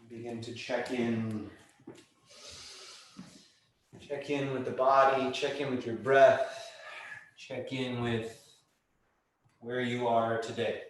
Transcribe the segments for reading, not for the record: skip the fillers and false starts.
Begin to check in. Check in with the body, check in with your breath, check in with where you are today.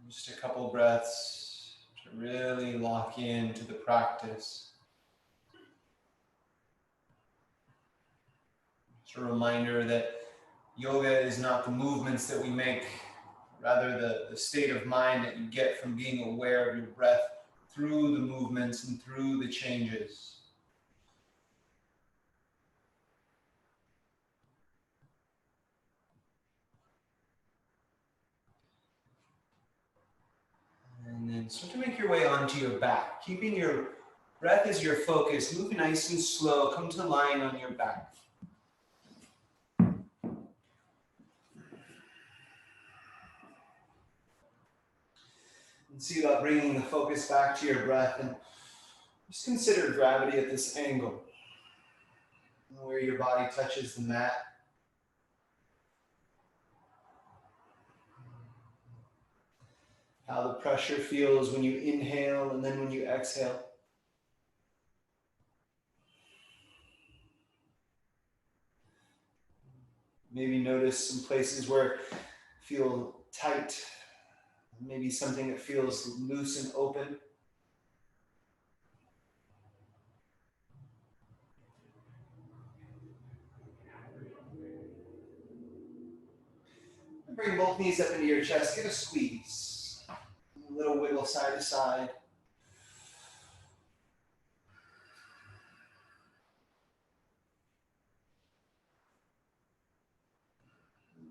Just a couple breaths to really lock into the practice. Just a reminder that yoga is not the movements that we make, rather the state of mind that you get from being aware of your breath through the movements and through the changes. And then start to make your way onto your back, keeping your breath as your focus. Move nice and slow. Come to lying on your back. And see about bringing the focus back to your breath, and just consider gravity at this angle, where your body touches the mat. How the pressure feels when you inhale and then when you exhale. Maybe notice some places where feel tight, maybe something that feels loose and open. Bring both knees up into your chest, give a squeeze. A little wiggle side to side.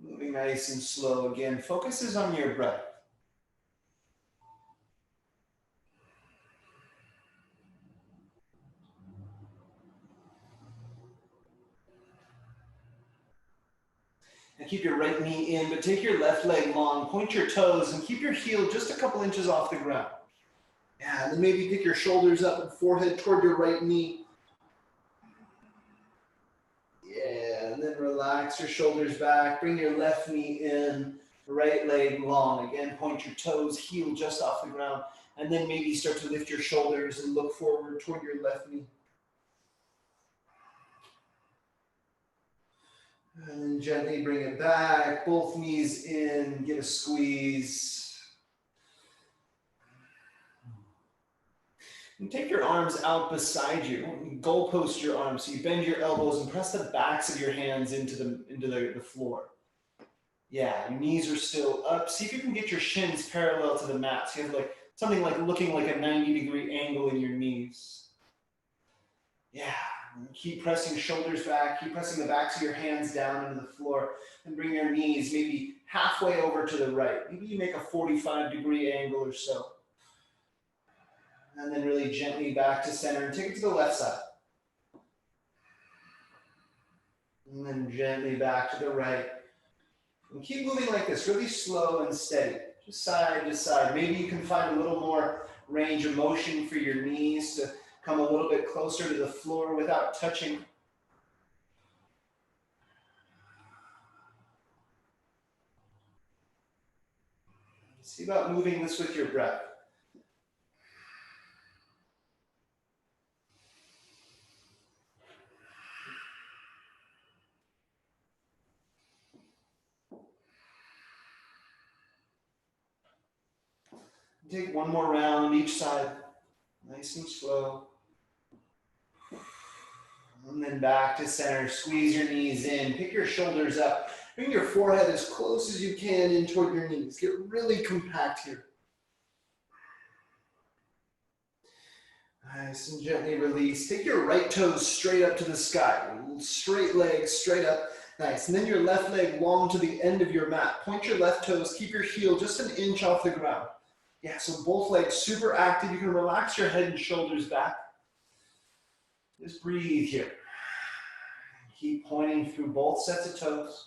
Moving nice and slow again. Focus is on your breath. And keep your right knee in, but take your left leg long, point your toes, and keep your heel just a couple inches off the ground. Yeah, and then maybe pick your shoulders up and forehead toward your right knee. Yeah, and then relax your shoulders back, bring your left knee in, right leg long. Again, point your toes, heel just off the ground, and then maybe start to lift your shoulders and look forward toward your left knee. And then gently bring it back, both knees in, get a squeeze. And take your arms out beside you. Goalpost your arms, so you bend your elbows and press the backs of your hands into the floor. Yeah, your knees are still up. See if you can get your shins parallel to the mat. So you have something like looking like a 90-degree angle in your knees. Yeah. Keep pressing shoulders back, keep pressing the backs of your hands down into the floor, and bring your knees maybe halfway over to the right. Maybe you make a 45-degree angle or so. And then really gently back to center and take it to the left side. And then gently back to the right. And keep moving like this, really slow and steady, just side to side. Maybe you can find a little more range of motion for your knees to come a little bit closer to the floor without touching. See about moving this with your breath. Take one more round each side, nice and slow. And then back to center, squeeze your knees in, pick your shoulders up, bring your forehead as close as you can in toward your knees. Get really compact here. Nice and gently release. Take your right toes straight up to the sky. Straight legs straight up. Nice. And then your left leg long to the end of your mat. Point your left toes, keep your heel just an inch off the ground. Yeah, so both legs super active. You can relax your head and shoulders back. Just breathe here. Keep pointing through both sets of toes.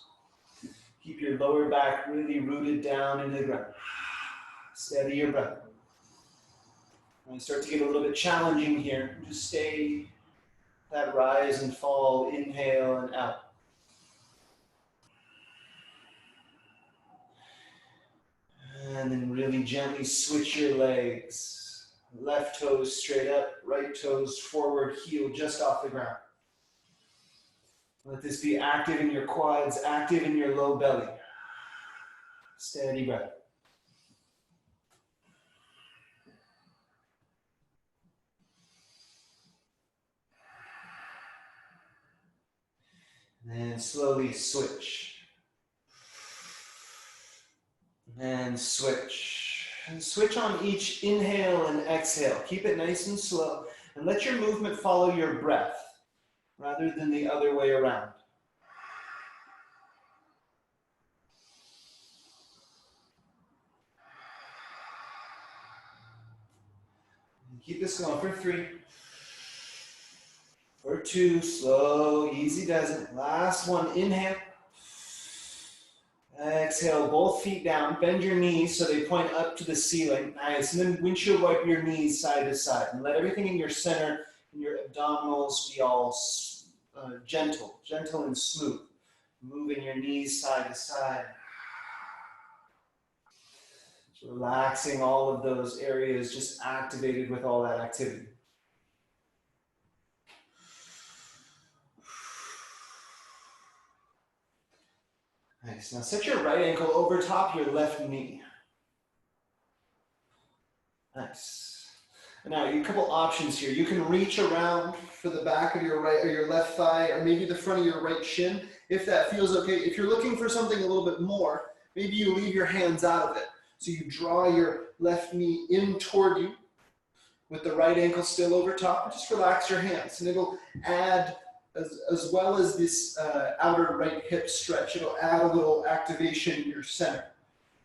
Keep your lower back really rooted down into the ground. Steady your breath. When you start to get a little bit challenging here, just stay that rise and fall, inhale and out. And then really gently switch your legs. Left toes straight up, right toes forward, heel just off the ground. Let this be active in your quads, active in your low belly. Steady breath. And slowly switch. And switch. And switch on each inhale and exhale. Keep it nice and slow. And let your movement follow your breath rather than the other way around. Keep this going for 3. For 2, slow, easy does it. Last one, inhale. Exhale, both feet down. Bend your knees so they point up to the ceiling. Nice. And then windshield wipe your knees side to side. And let everything in your center and your abdominals be all gentle and smooth. Moving your knees side to side. Relaxing all of those areas, just activated with all that activity. Nice. Now set your right ankle over top your left knee. Nice. Now, a couple options here. You can reach around for the back of your right or your left thigh, or maybe the front of your right shin, if that feels okay. If you're looking for something a little bit more, maybe you leave your hands out of it. So you draw your left knee in toward you with the right ankle still over top. Just relax your hands, and it'll add, as well as this outer right hip stretch, it'll add a little activation in your center.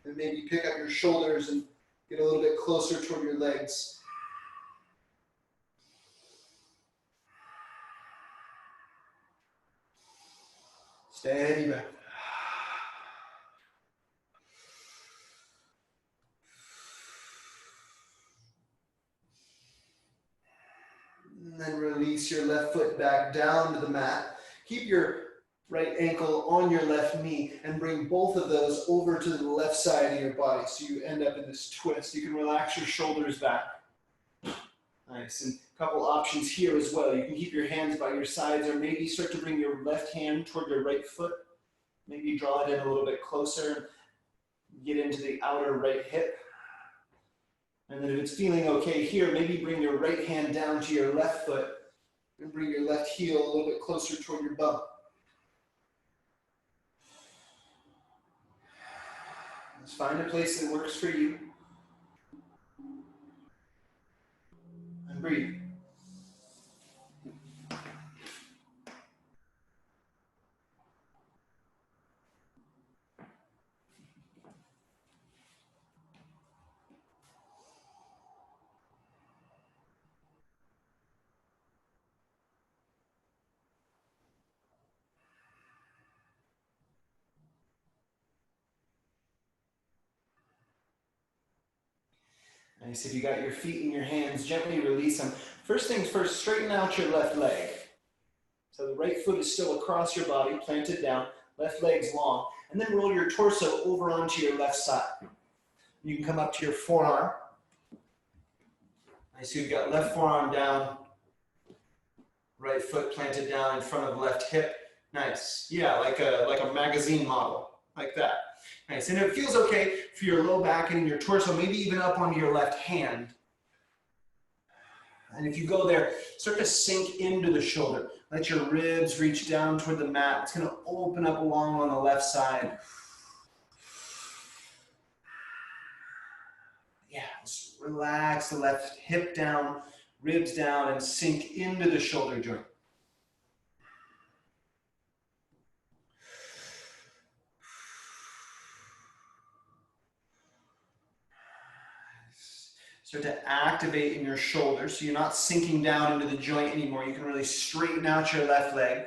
And maybe pick up your shoulders and get a little bit closer toward your legs. Steady breath. And then release your left foot back down to the mat. Keep your right ankle on your left knee and bring both of those over to the left side of your body so you end up in this twist. You can relax your shoulders back. Nice. And a couple options here as well. You can keep your hands by your sides, or maybe start to bring your left hand toward your right foot. Maybe draw it in a little bit closer. Get into the outer right hip. And then if it's feeling okay here, maybe bring your right hand down to your left foot and bring your left heel a little bit closer toward your bum. Let's find a place that works for you. And breathe. Nice. If you got your feet in your hands, gently release them. First things first, straighten out your left leg. So the right foot is still across your body, planted down, left leg's long, and then roll your torso over onto your left side. You can come up to your forearm. Nice. So you've got left forearm down, right foot planted down in front of left hip. Nice. Yeah, like a magazine model, like that. Nice. And it feels okay for your low back and your torso, maybe even up onto your left hand. And if you go there, start to sink into the shoulder. Let your ribs reach down toward the mat. It's going to open up along on the left side. Yeah, just relax the left hip down, ribs down, and sink into the shoulder joint. Start to activate in your shoulders so you're not sinking down into the joint anymore. You can really straighten out your left leg.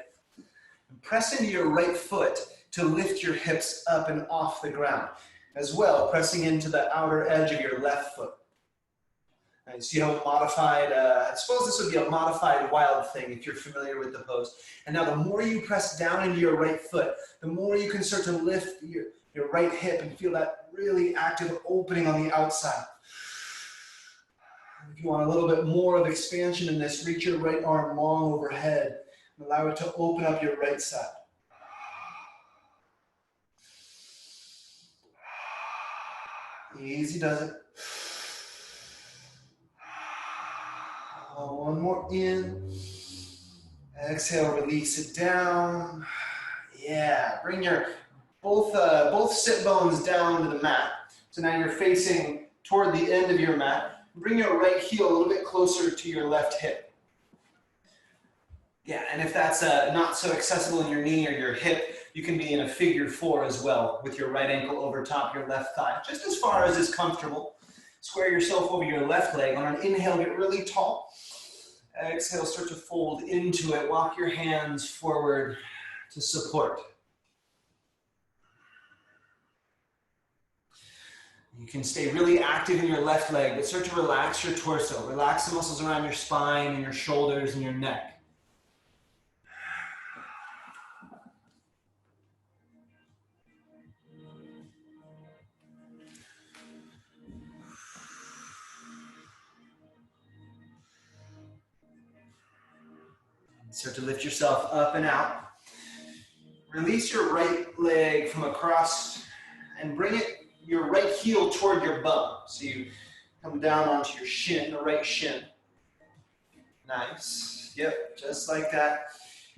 And press into your right foot to lift your hips up and off the ground. As well, pressing into the outer edge of your left foot. Nice. See how modified, I suppose this would be a modified wild thing if you're familiar with the pose. And now the more you press down into your right foot, the more you can start to lift your right hip and feel that really active opening on the outside. If you want a little bit more of expansion in this, reach your right arm long overhead and allow it to open up your right side. Easy does it. One more in. Exhale, release it down. Yeah, bring your both sit bones down to the mat. So now you're facing toward the end of your mat. Bring your right heel a little bit closer to your left hip. Yeah, and if that's not so accessible in your knee or your hip, you can be in a figure 4 as well with your right ankle over top your left thigh, just as far as is comfortable. Square yourself over your left leg. On an inhale, get really tall. Exhale, start to fold into it. Walk your hands forward to support. You can stay really active in your left leg, but start to relax your torso. Relax the muscles around your spine and your shoulders and your neck. Start to lift yourself up and out. Release your right leg from across and bring your right heel toward your bum. So you come down onto your shin, the right shin. Nice. Yep, just like that.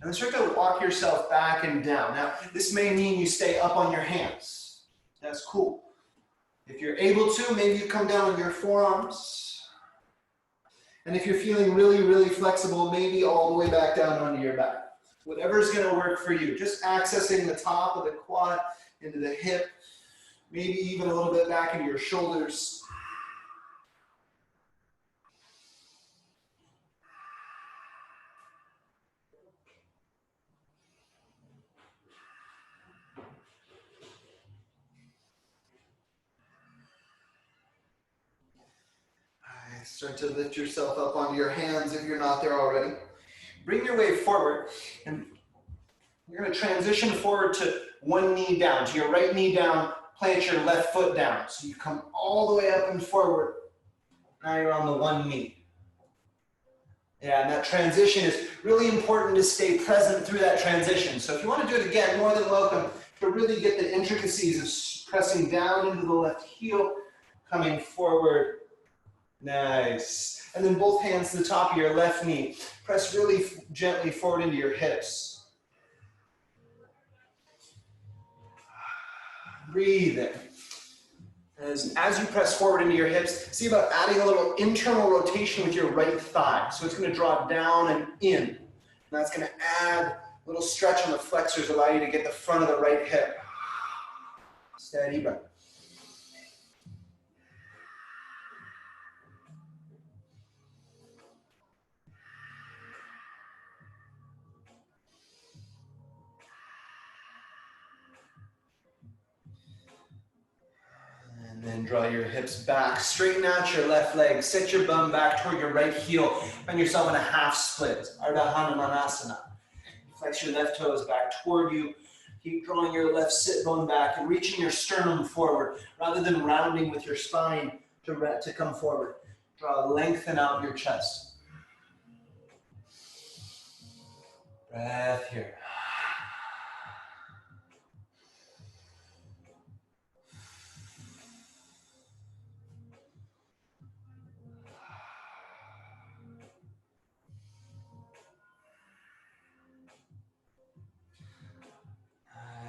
And then start to walk yourself back and down. Now, this may mean you stay up on your hands. That's cool. If you're able to, maybe you come down on your forearms. And if you're feeling really, really flexible, maybe all the way back down onto your back. Whatever's going to work for you. Just accessing the top of the quad into the hip, maybe even a little bit back into your shoulders. Start to lift yourself up onto your hands if you're not there already. Bring your weight forward, and you're going to transition forward to one knee down, to your right knee down, plant your left foot down. So you come all the way up and forward. Now you're on the one knee. Yeah, and that transition is really important to stay present through that transition. So if you want to do it again, more than welcome to really get the intricacies of pressing down into the left heel, coming forward. Nice. And then both hands to the top of your left knee. Press really gently forward into your hips. Breathe in. As you press forward into your hips, see about adding a little internal rotation with your right thigh. So it's going to draw down and in. And that's going to add a little stretch on the flexors, allow you to get the front of the right hip. Steady breath. Then draw your hips back, straighten out your left leg, set your bum back toward your right heel, find yourself in a half split, Ardha Hanumanasana. Flex your left toes back toward you, keep drawing your left sit bone back and reaching your sternum forward rather than rounding with your spine to come forward. Lengthen out your chest. Breath here.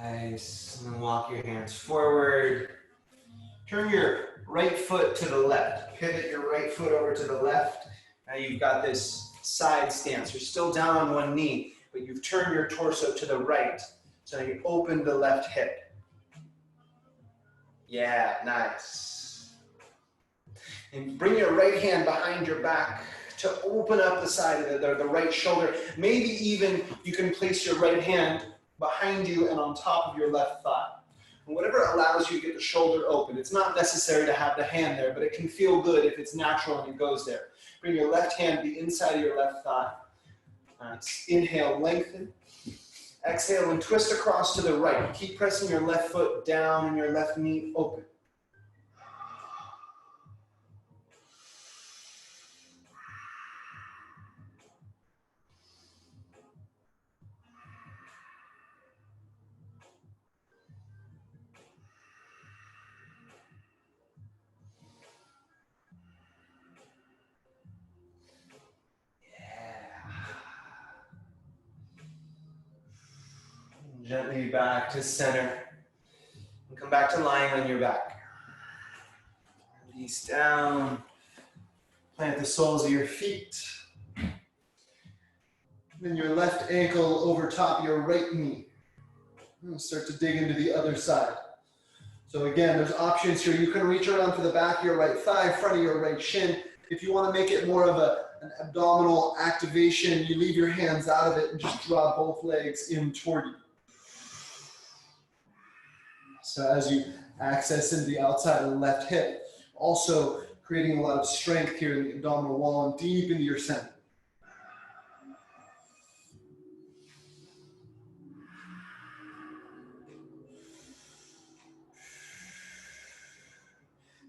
Nice. And then walk your hands forward. Turn your right foot to the left. Pivot your right foot over to the left. Now you've got this side stance. You're still down on one knee, but you've turned your torso to the right. So you open the left hip. Yeah, nice. And bring your right hand behind your back to open up the side of the right shoulder. Maybe even you can place your right hand behind you and on top of your left thigh. And whatever allows you to get the shoulder open. It's not necessary to have the hand there, but it can feel good if it's natural and it goes there. Bring your left hand to the inside of your left thigh. Inhale, lengthen. Exhale and twist across to the right. Keep pressing your left foot down and your left knee open. Gently back to center. And come back to lying on your back. Release down. Plant the soles of your feet. Then your left ankle over top your right knee. And start to dig into the other side. So again, there's options here. You can reach around to the back of your right thigh, front of your right shin. If you want to make it more of an abdominal activation, you leave your hands out of it and just draw both legs in toward you. So as you access into the outside of the left hip, also creating a lot of strength here in the abdominal wall and deep into your center.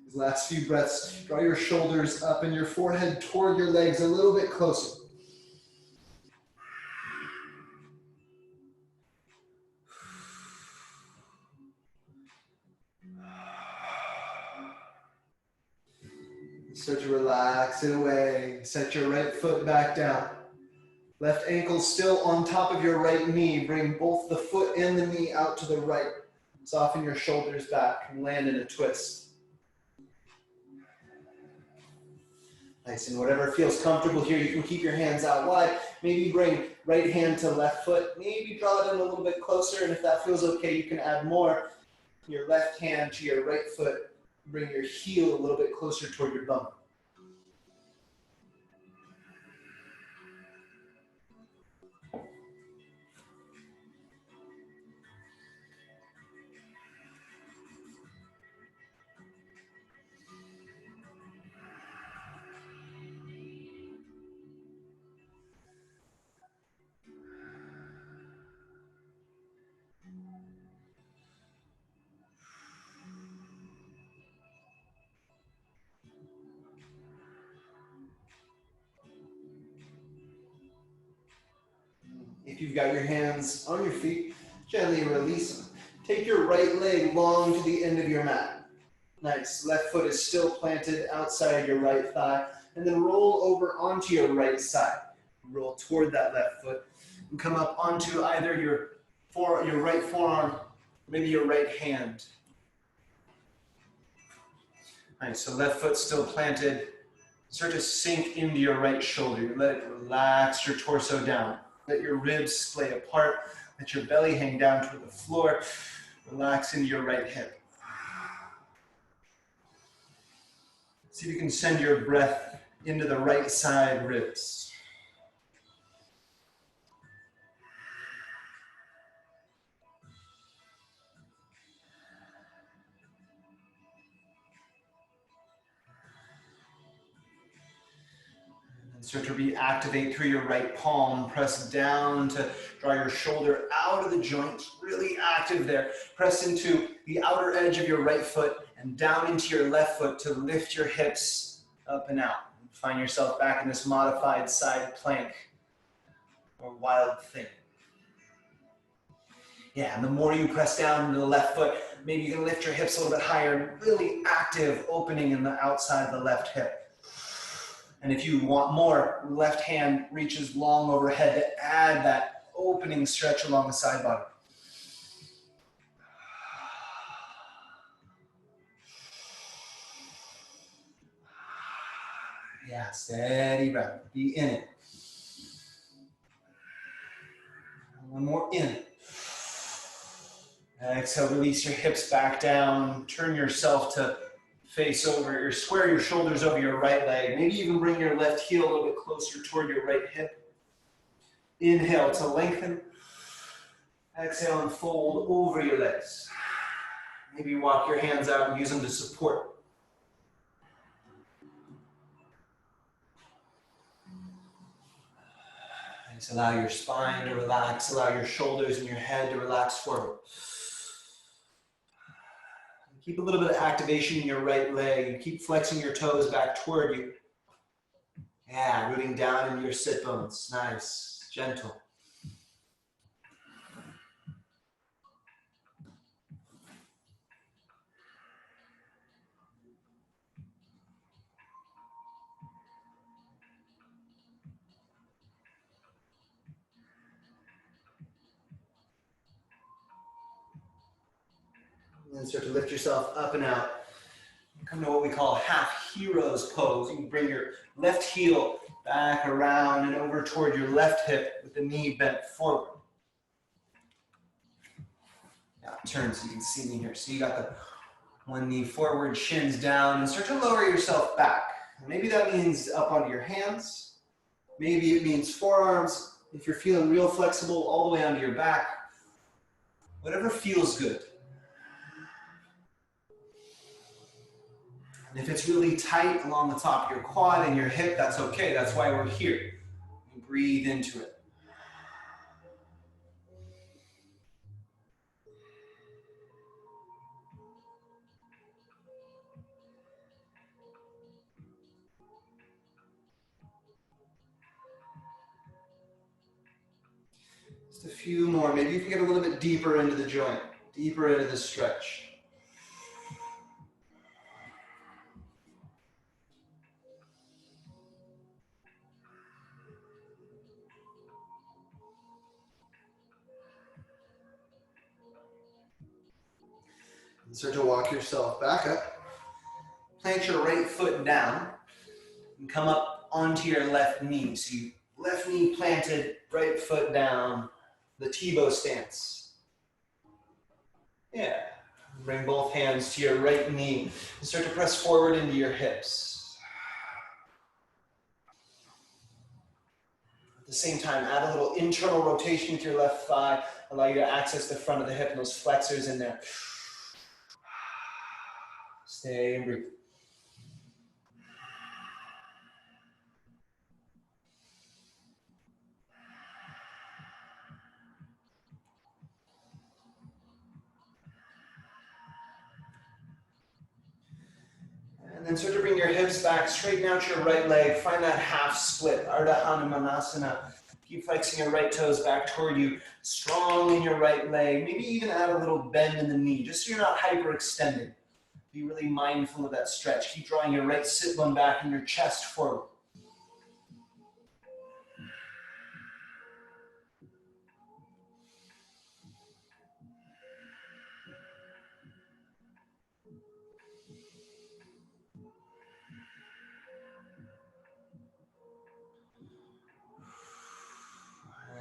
These last few breaths, draw your shoulders up and your forehead toward your legs a little bit closer. Start to relax it away. Set your right foot back down. Left ankle still on top of your right knee. Bring both the foot and the knee out to the right. Soften your shoulders back and land in a twist. Nice, and whatever feels comfortable here, you can keep your hands out wide. Maybe bring right hand to left foot. Maybe draw it in a little bit closer, and if that feels okay, you can add more. Your left hand to your right foot. Bring your heel a little bit closer toward your bum. If you've got your hands on your feet, gently release them. Take your right leg long to the end of your mat. Nice. Left foot is still planted outside your right thigh. And then roll over onto your right side. Roll toward that left foot. And come up onto either your right forearm, maybe your right hand. Nice. So left foot still planted. Start to sink into your right shoulder. Let it relax your torso down. Let your ribs splay apart. Let your belly hang down toward the floor. Relax into your right hip. See if you can send your breath into the right side ribs. Start to reactivate through your right palm. Press down to draw your shoulder out of the joint. Really active there. Press into the outer edge of your right foot and down into your left foot to lift your hips up and out. Find yourself back in this modified side plank or wild thing. Yeah, and the more you press down into the left foot, maybe you can lift your hips a little bit higher. Really active opening in the outside of the left hip. And if you want more, left hand reaches long overhead to add that opening stretch along the side body. Yeah, steady breath. Be in it. One more in. Exhale, release your hips back down. Turn yourself to face over, or square your shoulders over your right leg. Maybe even bring your left heel a little bit closer toward your right hip. Inhale to lengthen. Exhale and fold over your legs. Maybe walk your hands out and use them to support. Just allow your spine to relax, allow your shoulders and your head to relax forward. Keep a little bit of activation in your right leg. Keep flexing your toes back toward you. Yeah, rooting down into your sit bones. Nice, gentle. And then start to lift yourself up and out. Come to what we call half hero's pose. You can bring your left heel back around and over toward your left hip with the knee bent forward. Now turn so you can see me here. So you got the one knee forward, shins down, and start to lower yourself back. Maybe that means up onto your hands. Maybe it means forearms. If you're feeling real flexible, all the way onto your back. Whatever feels good. And if it's really tight along the top of your quad and your hip, that's okay. That's why we're here. Breathe into it. Just a few more. Maybe you can get a little bit deeper into the joint, deeper into the stretch. And start to walk yourself back up. Plant your right foot down and come up onto your left knee. So you left knee planted, right foot down, the T-bow stance. Yeah. Bring both hands to your right knee and start to press forward into your hips. At the same time, add a little internal rotation with your left thigh. Allow you to access the front of the hip and those flexors in there. Stay and breathe. And then start to bring your hips back, straighten out your right leg, find that half split, Ardha Hanumanasana. Keep flexing your right toes back toward you, strong in your right leg, maybe even add a little bend in the knee, just so you're not hyperextended. Be really mindful of that stretch. Keep drawing your right sit bone back and your chest forward.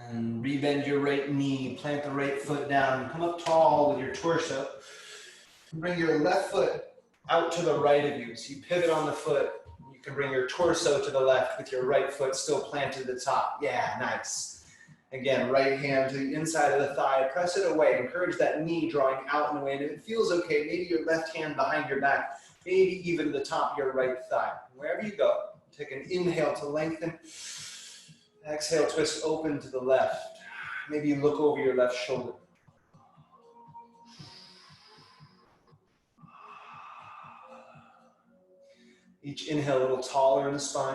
And rebend your right knee, plant the right foot down, come up tall with your torso. Bring your left foot out to the right of you. So you pivot on the foot. You can bring your torso to the left with your right foot still planted at the top. Yeah, nice. Again, right hand to the inside of the thigh. Press it away. Encourage that knee drawing out and away. And if it feels okay, maybe your left hand behind your back, maybe even the top of your right thigh. Wherever you go, take an inhale to lengthen. Exhale, twist open to the left. Maybe you look over your left shoulder. Each inhale a little taller in the spine.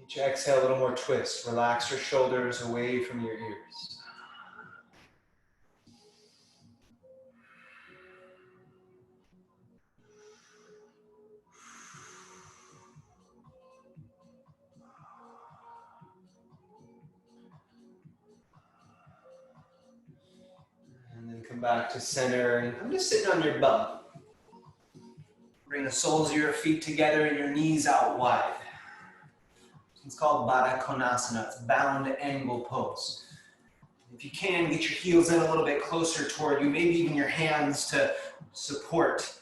Each exhale a little more twist. Relax your shoulders away from your ears. And then come back to center. And I'm just sitting on your bum. Bring the soles of your feet together and your knees out wide. It's called Baddha Konasana. It's bound angle pose. If you can, get your heels in a little bit closer toward you, maybe even your hands to support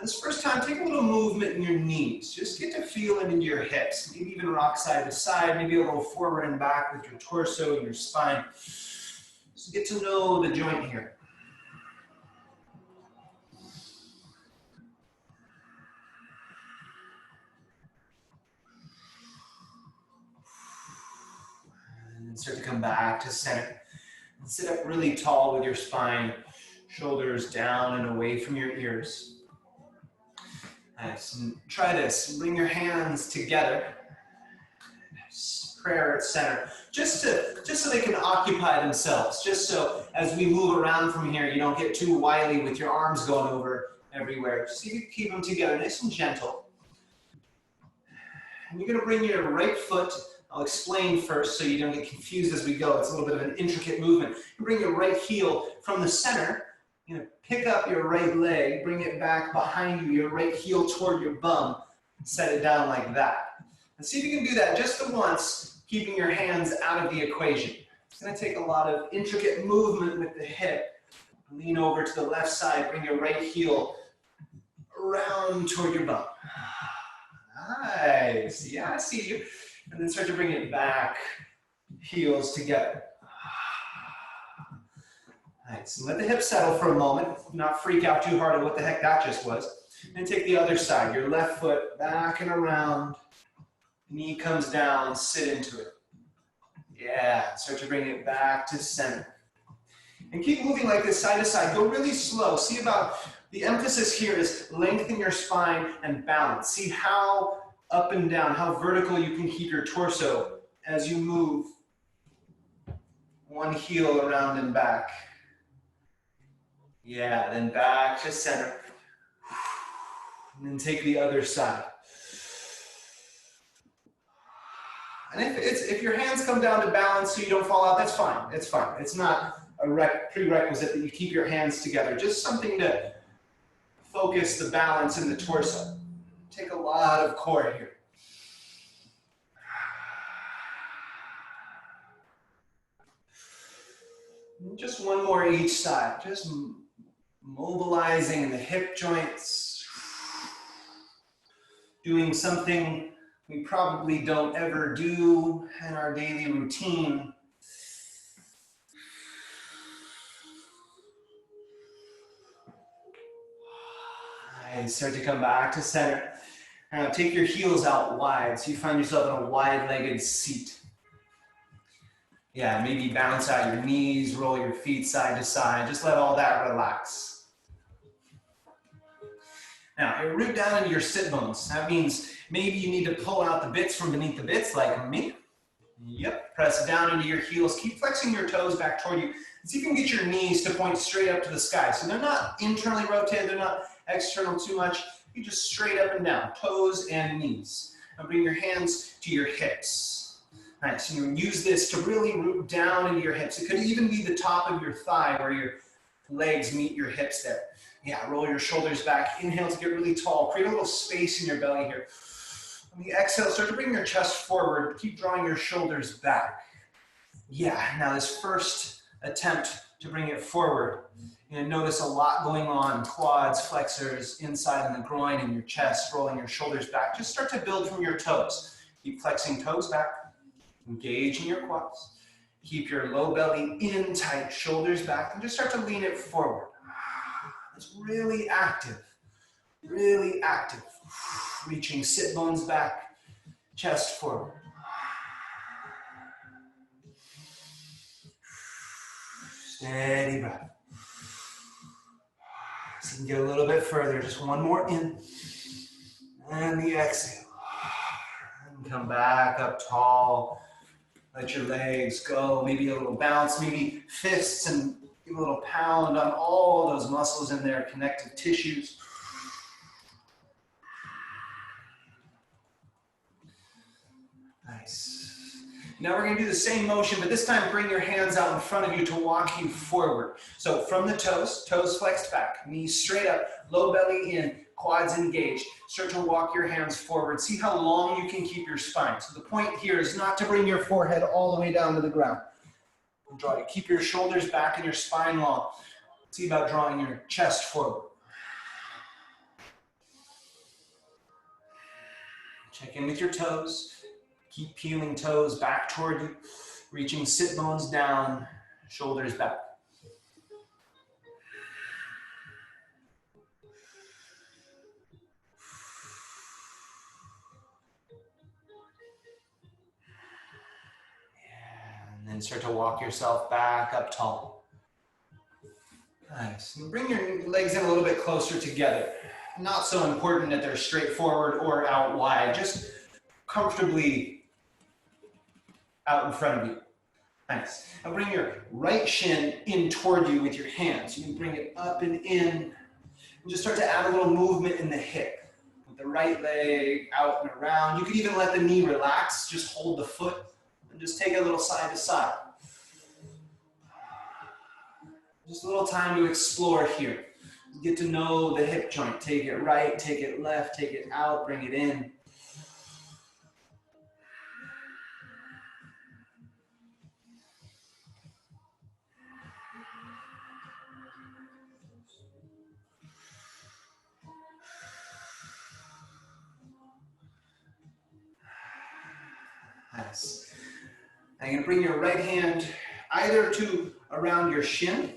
This first time, take a little movement in your knees. Just get to feel it into your hips. Maybe even rock side to side, maybe a little forward and back with your torso and your spine. Just get to know the joint here. And then start to come back to center. And sit up really tall with your spine, shoulders down and away from your ears. Nice. And try this. Bring your hands together. Prayer at center. Just so they can occupy themselves. Just so as we move around from here, you don't get too wily with your arms going over everywhere. Just so you can keep them together, nice and gentle. And you're going to bring your right foot. I'll explain first so you don't get confused as we go. It's a little bit of an intricate movement. You bring your right heel from the center. You're going to pick up your right leg, bring it back behind you, your right heel toward your bum, and set it down like that. And see if you can do that just the once, keeping your hands out of the equation. It's going to take a lot of intricate movement with the hip. Lean over to the left side, bring your right heel around toward your bum. Nice. Yeah, I see you. And then start to bring it back, heels together. Nice. And let the hips settle for a moment. Not freak out too hard at what the heck that just was. And take the other side. Your left foot back and around. Knee comes down, sit into it. Yeah, start to bring it back to center. And keep moving like this side to side. Go really slow. See about, the emphasis here is lengthen your spine and balance. See how up and down, how vertical you can keep your torso as you move one heel around and back. Yeah, then back to center. And then take the other side. And if your hands come down to balance so you don't fall out, that's fine. It's fine. It's not a prerequisite that you keep your hands together. Just something to focus the balance in the torso. Take a lot of core here. Just one more each side. Just mobilizing the hip joints. Doing something we probably don't ever do in our daily routine. And start to come back to center. Now take your heels out wide so you find yourself in a wide-legged seat. Yeah, maybe bounce out your knees, roll your feet side to side. Just let all that relax. Now, you root down into your sit bones. That means maybe you need to pull out the bits from beneath the bits like me. Yep, press down into your heels. Keep flexing your toes back toward you. See if you can get your knees to point straight up to the sky. So they're not internally rotated, they're not external too much. You just straight up and down, toes and knees. Now bring your hands to your hips. Nice, and you use this to really root down into your hips. It could even be the top of your thigh where your legs meet your hips there. Yeah, roll your shoulders back. Inhale to get really tall. Create a little space in your belly here. On the exhale, start to bring your chest forward. Keep drawing your shoulders back. Yeah, now this first attempt to bring it forward. You're going to notice a lot going on. Quads, flexors, inside in the groin and your chest, rolling your shoulders back. Just start to build from your toes. Keep flexing toes back. Engage in your quads. Keep your low belly in tight, shoulders back, and just start to lean it forward. It's really active, really active. Reaching sit bones back, chest forward. Steady breath. So you can get a little bit further, just one more in, and the exhale. And come back up tall. Let your legs go, maybe a little bounce, maybe fists and give a little pound on all those muscles in there, connective tissues. Nice. Now we're going to do the same motion, but this time bring your hands out in front of you to walk you forward. So from the toes, toes flexed back, knees straight up, low belly in, quads engaged. Start to walk your hands forward. See how long you can keep your spine. So the point here is not to bring your forehead all the way down to the ground. Keep your shoulders back and your spine long. See about drawing your chest forward. Check in with your toes. Keep peeling toes back toward you, reaching sit bones down, shoulders back. And then start to walk yourself back up tall. Nice. And bring your legs in a little bit closer together. Not so important that they're straight forward or out wide, just comfortably out in front of you. Nice. Now bring your right shin in toward you with your hands. You can bring it up and in. And just start to add a little movement in the hip. With the right leg out and around. You could even let the knee relax. Just hold the foot and just take it a little side to side. Just a little time to explore here. Get to know the hip joint. Take it right, take it left, take it out, bring it in. Nice. Now you're going to bring your right hand either to around your shin,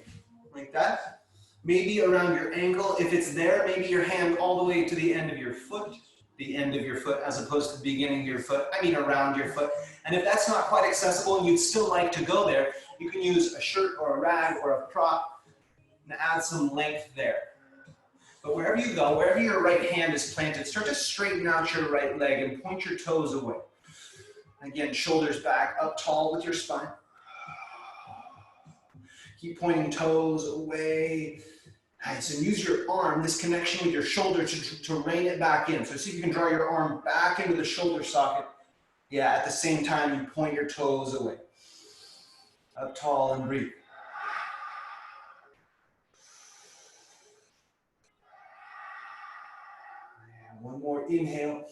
like that. Maybe around your ankle. If it's there, maybe your hand all the way to the end of your foot. The end of your foot as opposed to the beginning of your foot. I mean around your foot. And if that's not quite accessible and you'd still like to go there, you can use a shirt or a rag or a prop and add some length there. But wherever you go, wherever your right hand is planted, start to straighten out your right leg and point your toes away. Again, shoulders back, up tall with your spine. Keep pointing toes away. Nice, and use your arm, this connection with your shoulder to rein it back in. So see if you can draw your arm back into the shoulder socket. Yeah, at the same time you point your toes away. Up tall and breathe. And one more inhale.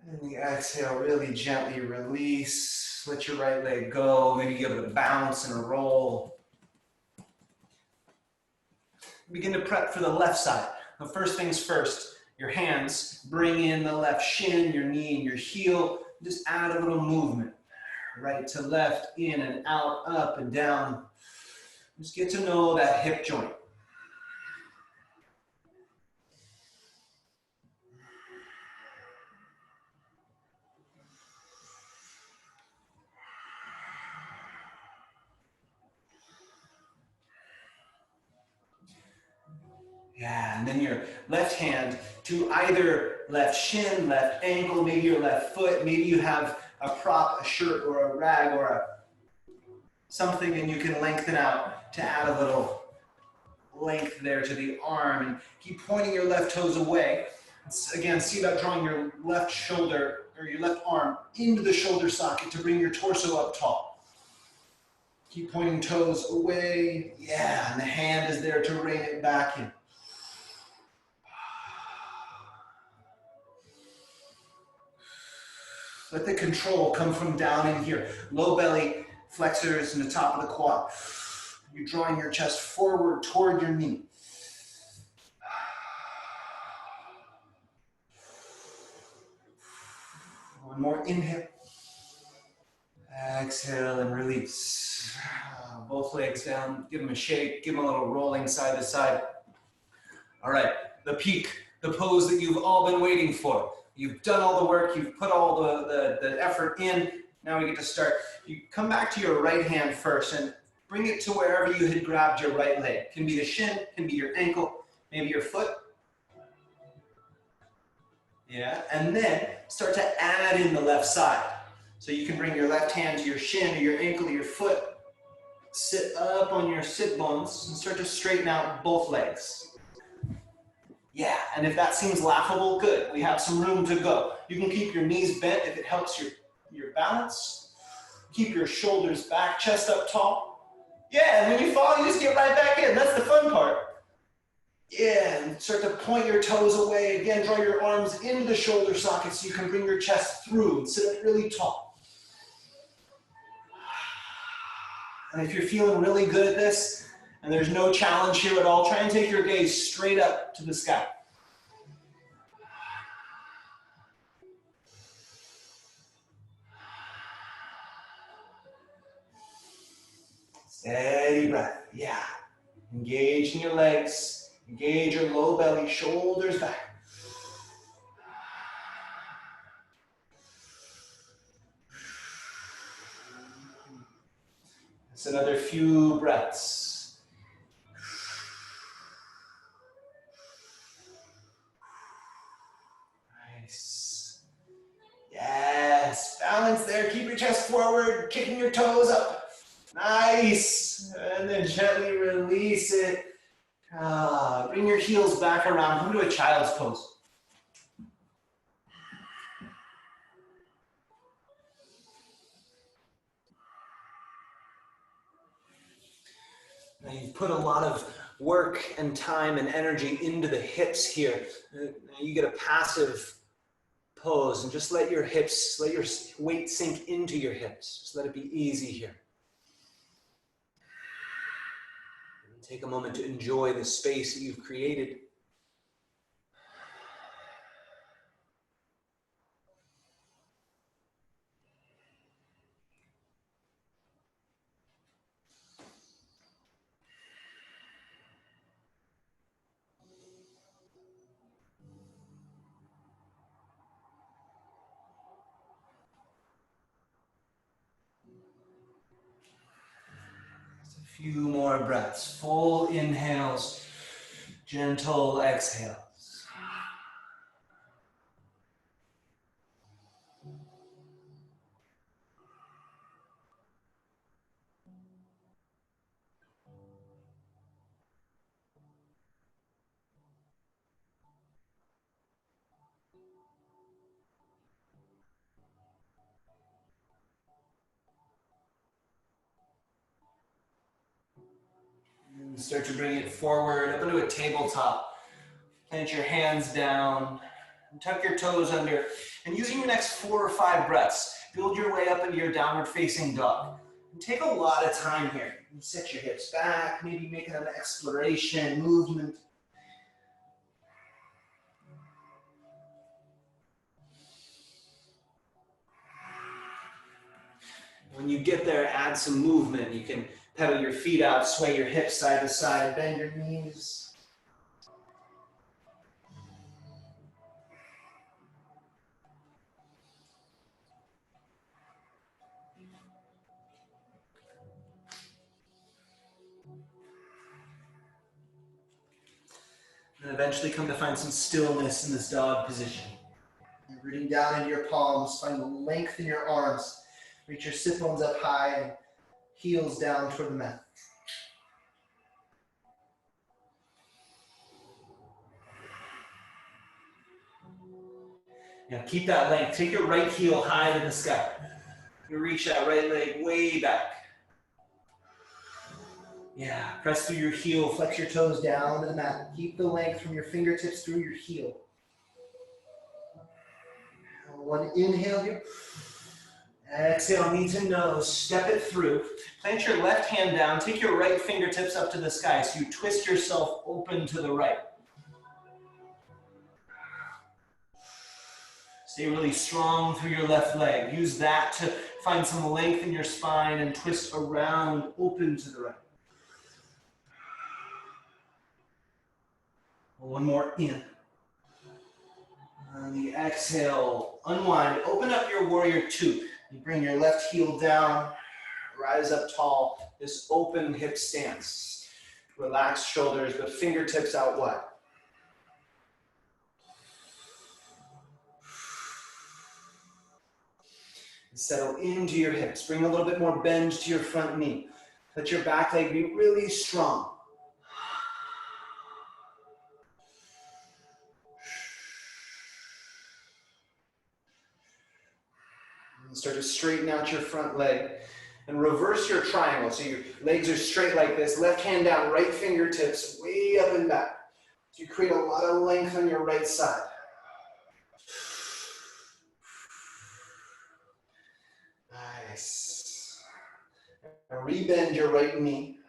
And the exhale, really gently release. Let your right leg go. Maybe give it a bounce and a roll. Begin to prep for the left side. The first things first, your hands, bring in the left shin, your knee, and your heel. Just add a little movement. Right to left, in and out, up and down. Just get to know that hip joint. Yeah, and then your left hand to either left shin, left ankle, maybe your left foot, maybe you have a prop, a shirt or a rag or something and you can lengthen out to add a little length there to the arm and keep pointing your left toes away. Again, see about drawing your left shoulder or your left arm into the shoulder socket to bring your torso up tall. Keep pointing toes away. Yeah, and the hand is there to rein it back in. Let the control come from down in here. Low belly flexors and the top of the quad. You're drawing your chest forward toward your knee. One more inhale. Exhale and release. Both legs down. Give them a shake. Give them a little rolling side to side. All right, the peak, the pose that you've all been waiting for. You've done all the work, you've put all the effort in, now we get to start. You come back to your right hand first and bring it to wherever you had grabbed your right leg. Can be the shin, can be your ankle, maybe your foot. Yeah, and then start to add in the left side. So you can bring your left hand to your shin or your ankle or your foot, sit up on your sit bones and start to straighten out both legs. Yeah, and if that seems laughable, good. We have some room to go. You can keep your knees bent if it helps your balance. Keep your shoulders back, chest up tall. Yeah, and when you fall, you just get right back in. That's the fun part. Yeah, and start to point your toes away. Again, draw your arms into the shoulder socket so you can bring your chest through and sit up really tall. And if you're feeling really good at this, and there's no challenge here at all, try and take your gaze straight up to the sky. Steady breath. Yeah. Engage in your legs. Engage your low belly, shoulders back. Just another few breaths. Nice. Yes. Balance there. Keep your chest forward, kicking your toes up. Nice. And then gently release it. Bring your heels back around. Come to a child's pose. Now you've put a lot of work and time and energy into the hips here. Now you get a passive pose and just let your hips, let your weight sink into your hips. Just let it be easy here. And take a moment to enjoy the space that you've created. Few more breaths, full inhales, gentle exhales. And start to bring it forward up into a tabletop. Plant your hands down, and tuck your toes under, and using your next 4 or 5 breaths, build your way up into your downward facing dog. And take a lot of time here. You set your hips back, maybe making an exploration, movement. When you get there, add some movement. You can pedal your feet out, sway your hips side to side, bend your knees. And eventually come to find some stillness in this dog position. And rooting down into your palms, find the length in your arms. Reach your sit bones up high and heels down toward the mat. Now keep that length. Take your right heel high to the sky. You reach that right leg way back. Yeah, press through your heel, flex your toes down to the mat. Keep the length from your fingertips through your heel. One inhale here. Exhale, knee to nose, step it through. Plant your left hand down, take your right fingertips up to the sky so you twist yourself open to the right. Stay really strong through your left leg. Use that to find some length in your spine and twist around, open to the right. One more in. On the exhale, unwind. Open up your warrior 2. You bring your left heel down, rise up tall. This open hip stance. Relaxed shoulders, but fingertips out wide. Settle into your hips. Bring a little bit more bend to your front knee. Let your back leg be really strong. And start to straighten out your front leg and reverse your triangle. So your legs are straight like this. Left hand down, right fingertips way up and back. So you create a lot of length on your right side. Nice. Now rebend your right knee.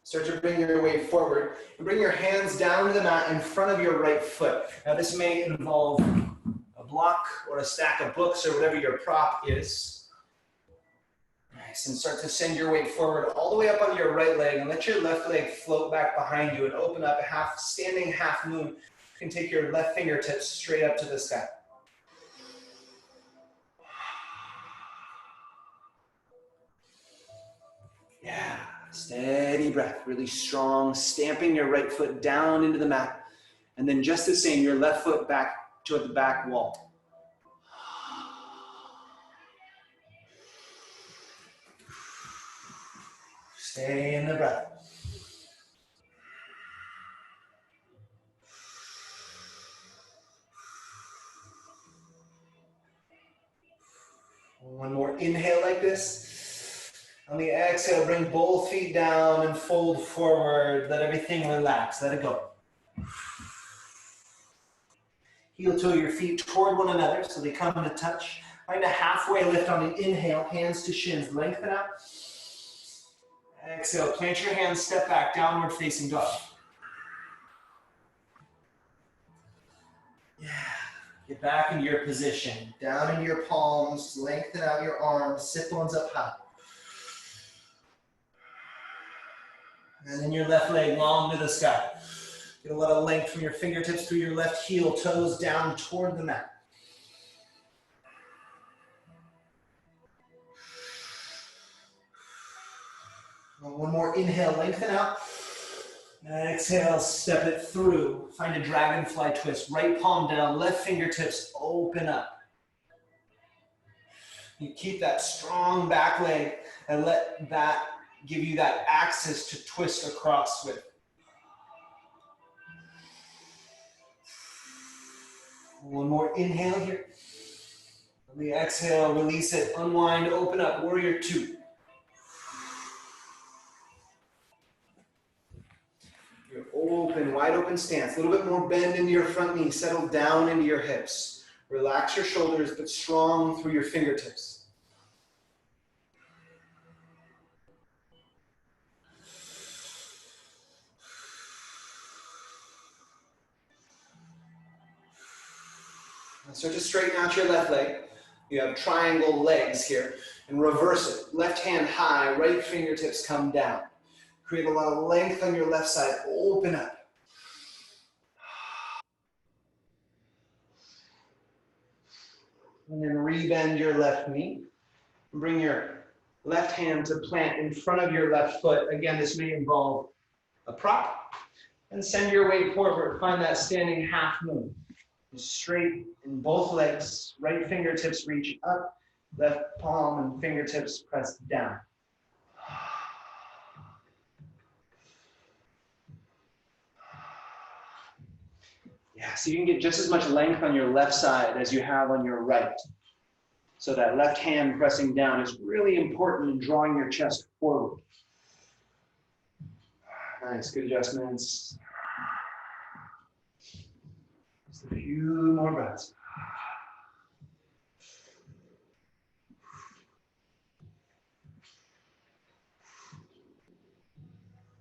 Start to bring your weight forward. And bring your hands down to the mat in front of your right foot. Now this may involve a block or a stack of books or whatever your prop is. Nice, and start to send your weight forward all the way up on your right leg and let your left leg float back behind you and open up a standing half moon. You can take your left fingertips straight up to the sky. Yeah, steady breath, really strong, stamping your right foot down into the mat. And then just the same, your left foot back toward the back wall. Stay in the breath. One more inhale like this. On the exhale, bring both feet down and fold forward. Let everything relax. Let it go. Heel toe your feet toward one another so they come to touch. Find a halfway lift on the inhale, hands to shins. Lengthen out. Exhale, plant your hands, step back, downward facing dog. Yeah. Get back into your position. Down into your palms, lengthen out your arms, sit bones up high. And then your left leg long to the sky. Get a lot of length from your fingertips through your left heel, toes down toward the mat. One more inhale, lengthen out. Exhale, step it through. Find a dragonfly twist. Right palm down, left fingertips open up. You keep that strong back leg and let that give you that axis to twist across with. One more inhale here. On the exhale, release it, unwind, open up, warrior two. Your open, wide open stance. A little bit more bend into your front knee. Settle down into your hips. Relax your shoulders, but strong through your fingertips. And start to straighten out your left leg. You have triangle legs here. And reverse it. Left hand high, right fingertips come down. Create a lot of length on your left side. Open up. And then rebend your left knee. Bring your left hand to plant in front of your left foot. Again, this may involve a prop. And send your weight forward. Find that standing half moon. Straight in both legs. Right fingertips reach up. Left palm and fingertips press down. Yeah, so you can get just as much length on your left side as you have on your right. So that left hand pressing down is really important in drawing your chest forward. Nice, good adjustments. Just a few more breaths.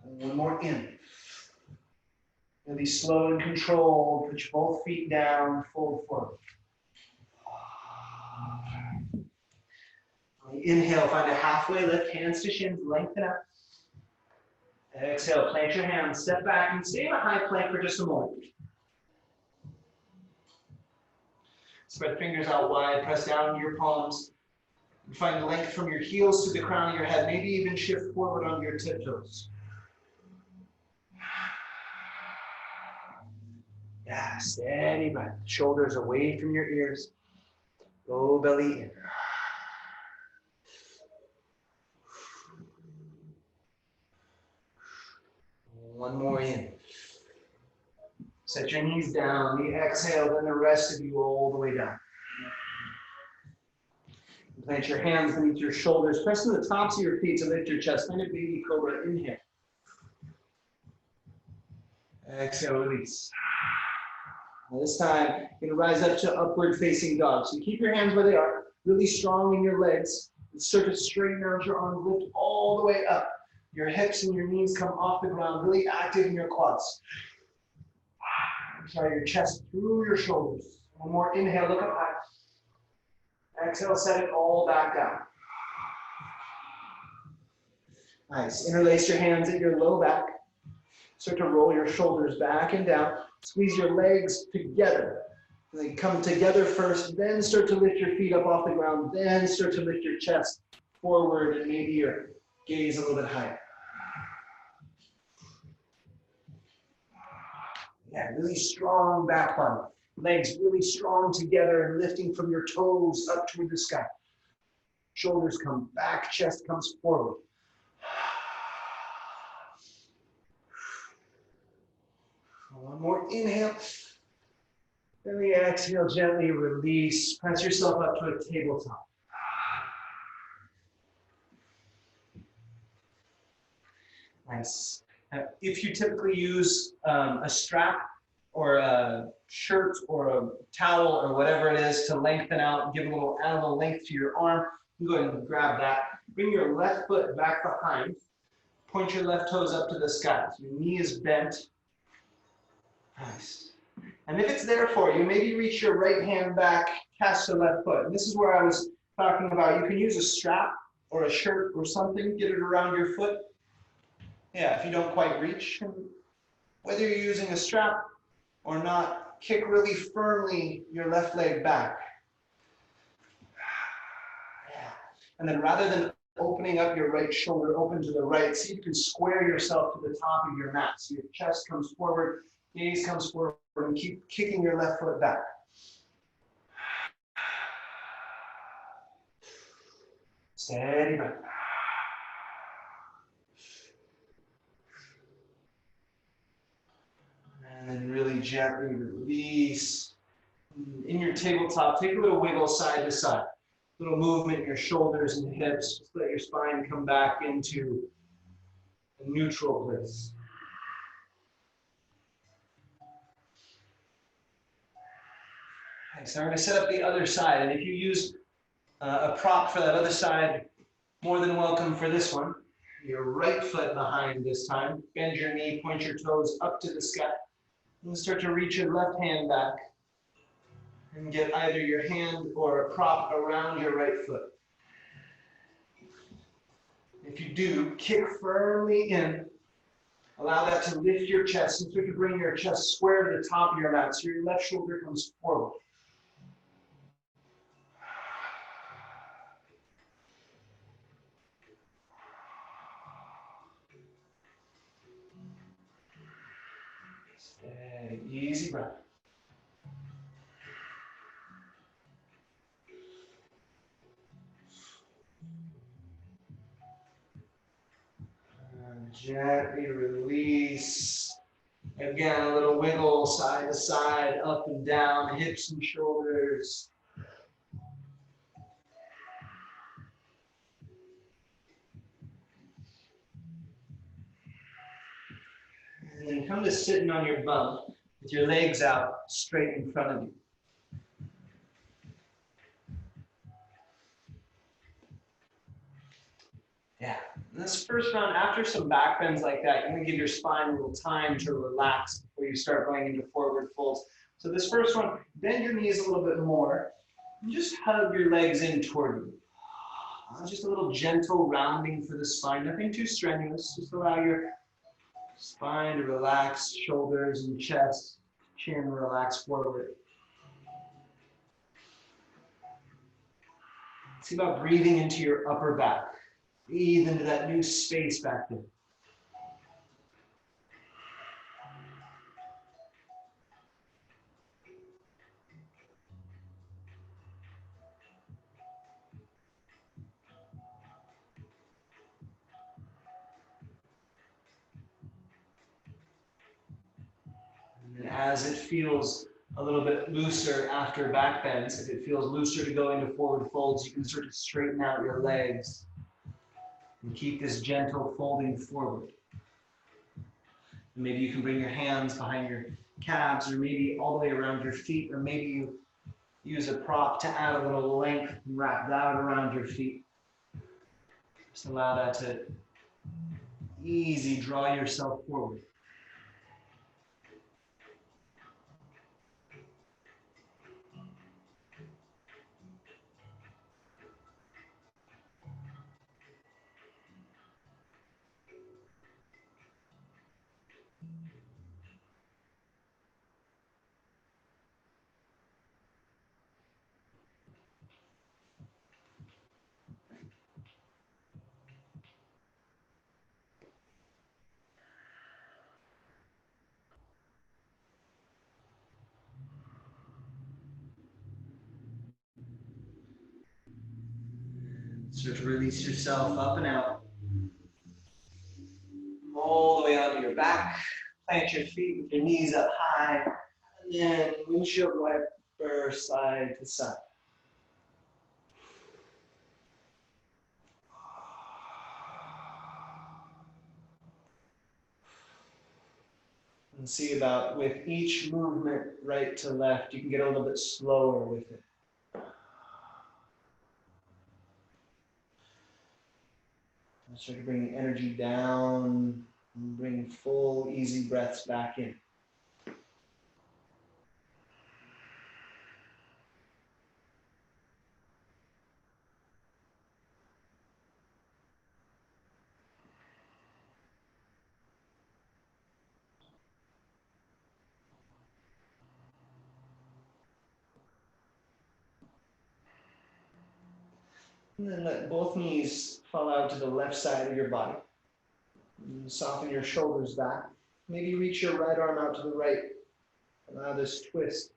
One more in. Really slow and controlled. Put both feet down, fold forward. Inhale, find a halfway lift, hands to shins, lengthen up. Exhale, plant your hands, step back, and stay in a high plank for just a moment. Spread fingers out wide, press down into your palms. And find length from your heels to the crown of your head, maybe even shift forward on your tiptoes. Yeah, steady breath. Shoulders away from your ears. Low belly in. One more in. Set your knees down. The exhale, then the rest of you all the way down. Plant your hands beneath your shoulders. Press to the tops of your feet to lift your chest. Find a baby cobra. Inhale. Exhale, release. Now this time, you're going to rise up to upward facing dog. So keep your hands where they are, really strong in your legs. And start to straighten out your arms, lift all the way up. Your hips and your knees come off the ground, really active in your quads. Sorry, your chest through your shoulders. One more inhale, look up high. Exhale, set it all back down. Nice. Interlace your hands at your low back. Start to roll your shoulders back and down. Squeeze your legs together. They come together first, then start to lift your feet up off the ground, then start to lift your chest forward and maybe your gaze a little bit higher. Yeah, really strong back body. Legs really strong together and lifting from your toes up toward the sky. Shoulders come back, chest comes forward. One more inhale. Then the exhale, gently release. Press yourself up to a tabletop. Nice. If you typically use a strap or a shirt or a towel or whatever it is to lengthen out, give add a little length to your arm, you go ahead and grab that. Bring your left foot back behind. Point your left toes up to the sky. So your knee is bent. Nice. And if it's there for you, maybe reach your right hand back, cast the left foot. And this is where I was talking about. You can use a strap or a shirt or something, get it around your foot. Yeah, if you don't quite reach. Whether you're using a strap or not, kick really firmly your left leg back. Yeah. And then rather than opening up your right shoulder, open to the right, see if you can square yourself to the top of your mat. So your chest comes forward, gaze comes forward, and keep kicking your left foot back. Steady back. And then really gently release. In your tabletop, take a little wiggle side to side. A little movement in your shoulders and hips. Just let your spine come back into a neutral place. Okay, so I'm going to set up the other side. And if you use a prop for that other side, more than welcome for this one. Your right foot behind this time. Bend your knee, point your toes up to the sky. And start to reach your left hand back. And get either your hand or a prop around your right foot. If you do, kick firmly in. Allow that to lift your chest. And so you bring your chest square to the top of your mat. So your left shoulder comes forward. Steady, easy breath. Gently release. Again, a little wiggle side to side, up and down, hips and shoulders. And then come to sitting on your bum with your legs out straight in front of you. Yeah. And this first round, after some back bends like that, you're going to give your spine a little time to relax before you start going into forward folds. So this first one, bend your knees a little bit more and just hug your legs in toward you. Just a little gentle rounding for the spine, nothing too strenuous. Just allow your spine to relax, shoulders and chest, chin relax forward. See about breathing into your upper back. Breathe into that new space back there. And as it feels a little bit looser after back bends, if it feels looser to go into forward folds, you can sort of straighten out your legs and keep this gentle folding forward. And maybe you can bring your hands behind your calves, or maybe all the way around your feet, or maybe you use a prop to add a little length and wrap that around your feet. Just allow that to easy draw yourself forward. Start to release yourself up and out. All the way onto your back. Plant your feet with your knees up high. And then windshield wiper side to side. And see about with each movement right to left, you can get a little bit slower with it. And start to bring the energy down and bring full, easy breaths back in. And then let both knees fall out to the left side of your body. And soften your shoulders back. Maybe reach your right arm out to the right. Allow this twist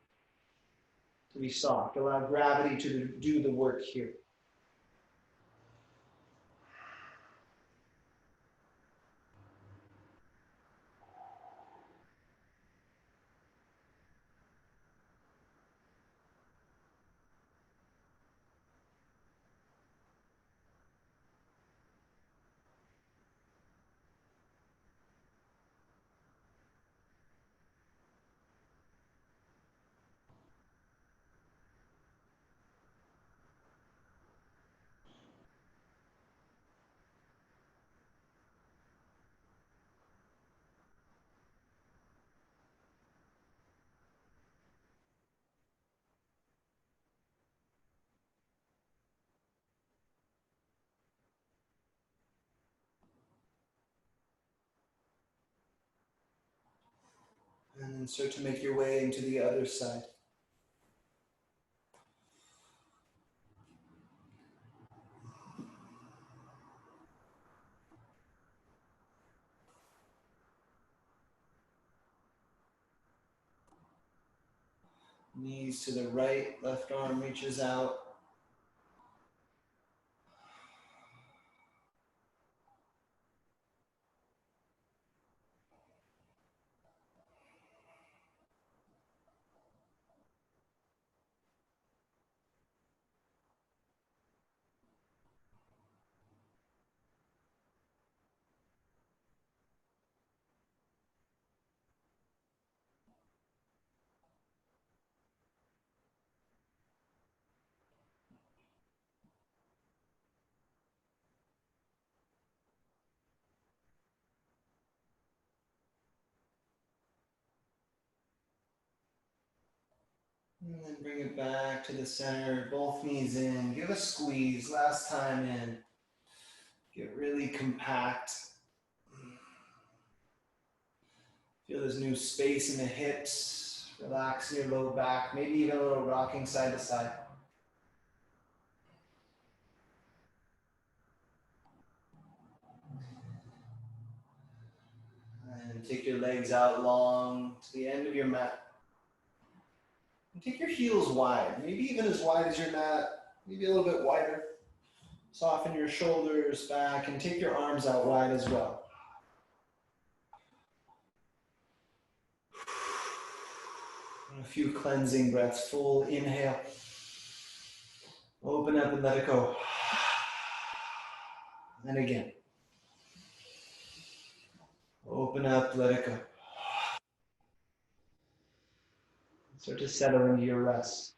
to be soft. Allow gravity to do the work here. And then start to make your way into the other side. Knees to the right, left arm reaches out. And then bring it back to the center, both knees in. Give a squeeze, last time in. Get really compact. Feel this new space in the hips. Relax your low back, maybe even a little rocking side to side. And take your legs out long to the end of your mat. And take your heels wide, maybe even as wide as your mat, maybe a little bit wider. Soften your shoulders back and take your arms out wide as well. And a few cleansing breaths, full inhale. Open up and let it go. And again. Open up, let it go. Start to settle into your rest.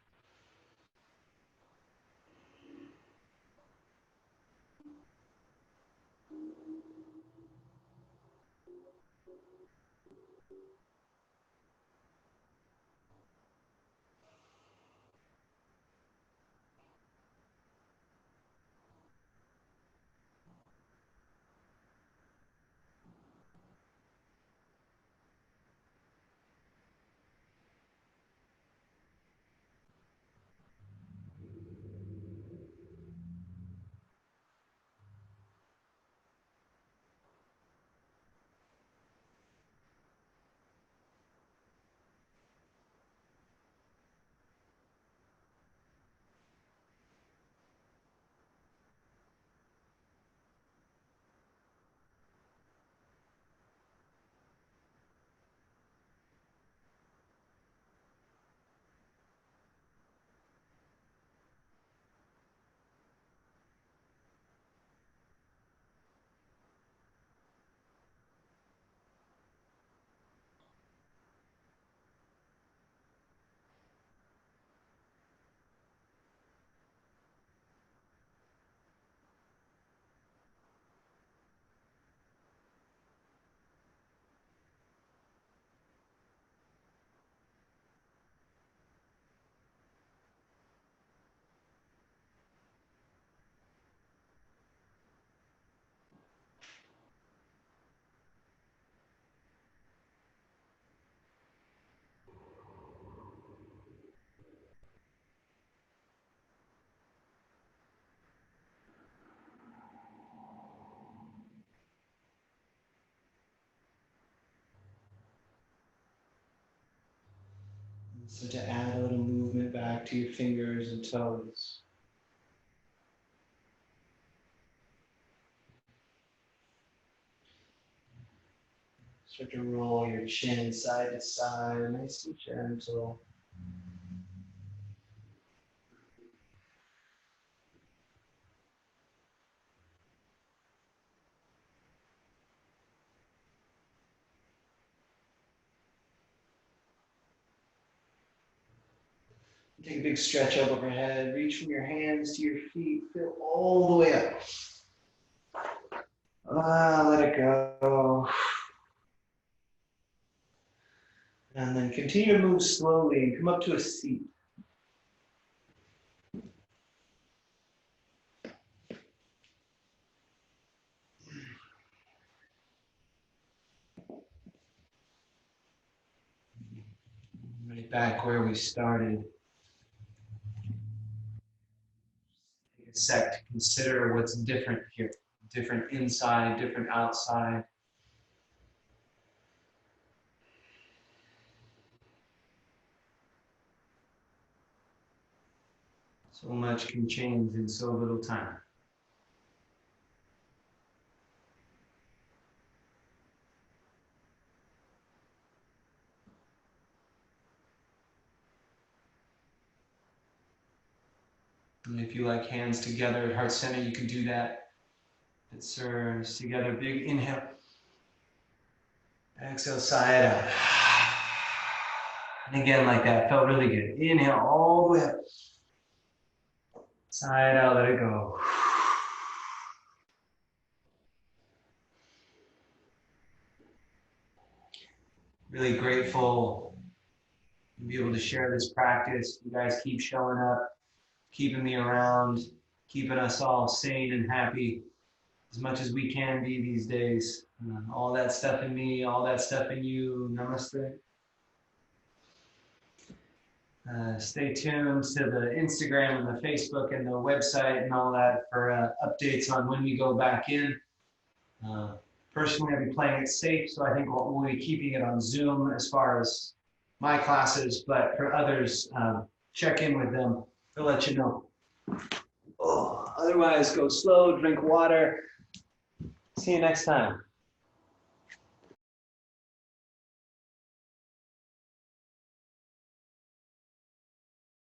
So to add a little movement back to your fingers and toes. Start to roll your chin side to side, nice and gentle. Take a big stretch up overhead. Reach from your hands to your feet. Feel all the way up. Let it go. And then continue to move slowly and come up to a seat. Right back where we started. Take a sec to consider what's different here. Different inside, different outside. So much can change in so little time. And if you like hands together at heart center, you can do that. It serves together. Big inhale. Exhale, side out. And again, like that, felt really good. Inhale all the way up. Side out, let it go. Really grateful to be able to share this practice. You guys keep showing up, keeping me around, keeping us all sane and happy as much as we can be these days. All that stuff in me, all that stuff in you. Namaste. Stay tuned to the Instagram and the Facebook and the website and all that for updates on when we go back in. Personally, I'll be playing it safe, so I think we'll be keeping it on Zoom as far as my classes, but for others, check in with them. They'll let you know. Otherwise, go slow, drink water. See you next time.